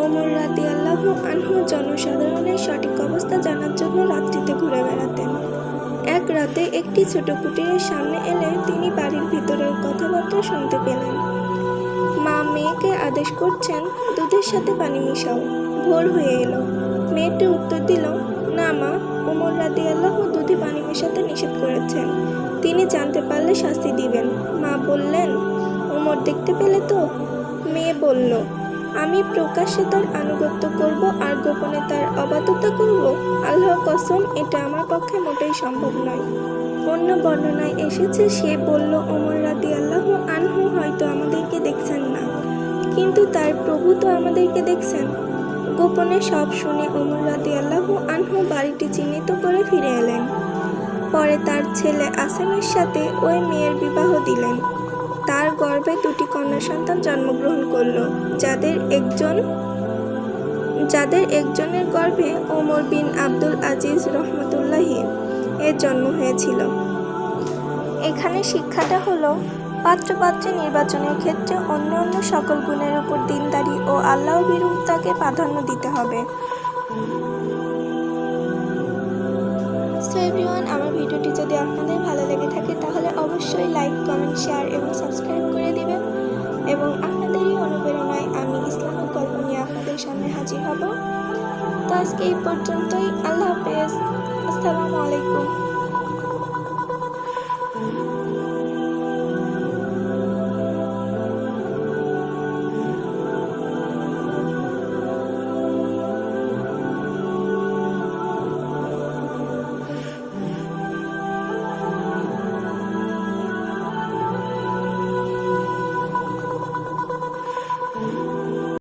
ওমর রাদিয়াল্লাহু আনহু জনসাধারণের সঠিক অবস্থা জানার জন্য রাত্রিতে ঘুরে বেড়াতেন। এক রাতে একটি ছোট কুটিরের সামনে এলে তিনি বাড়ির ভিতরের কথাবার্তা শুনতে পেলেন। মা মেয়েকে আদেশ করছেন, দুধের সাথে পানি মিশাও। ভোর হয়ে এলো। মেয়েটি উত্তর দিল, না মা, ওমর রাদিয়াল্লাহু দুধে পানি মেশাতে নিষেধ করেছেন, তিনি জানতে পারলে শাস্তি দিবেন। মা বললেন, ওমর দেখতে পেলে তো? মেয়ে বলল, আমি প্রকাশ্যে তার আনুগত্য করব আর গোপনে তার অবাধ্যতা করব? আল্লাহর কসম, এটা আমার পক্ষে মোটেই সম্ভব নয়। অন্য বর্ণনায় এসেছে, সে বলল, ওমর রাদিয়াল্লাহু আনহু হয়তো আমাদেরকে দেখছেন না, কিন্তু তার প্রভু তো আমাদেরকে দেখছেন। গোপনে সব শুনে ওমর রাদিয়াল্লাহু আনহু বাড়িটি চিহ্নিত করে ফিরে এলেন। পরে তার ছেলে আসেমের সাথে ওই মেয়ের বিবাহ দিলেন। তার গর্ভে দুটি কন্যা সন্তান জন্মগ্রহণ করল, যাদের একজনের গর্ভে ওমর বিন আব্দুল আজিজ রহমতুল্লাহি এর জন্ম হয়েছিল। এখানে শিক্ষাটা হলো, পাত্রপাত্রী নির্বাচনের ক্ষেত্রে অন্য সকল গুণের উপর দিনদারি ও আল্লাহ ভীরুতাকে প্রাধান্য দিতে হবে। সো এভরিওয়ান, আমার ভিডিওটি যদি আপনাদের ভালো লেগে থাকে তাহলে অবশ্যই লাইক, কমেন্ট, শেয়ার এবং সাবস্ক্রাইব করে দিবেন। এবং আপনাদেরই অনুপ্রেরণায় আমি ইসলামিক গল্প নিয়ে আপনাদের সামনে হাজির হব। তো আজকে এই পর্যন্তই। আল্লাহ হাফেজ। আসসালামু আলাইকুম।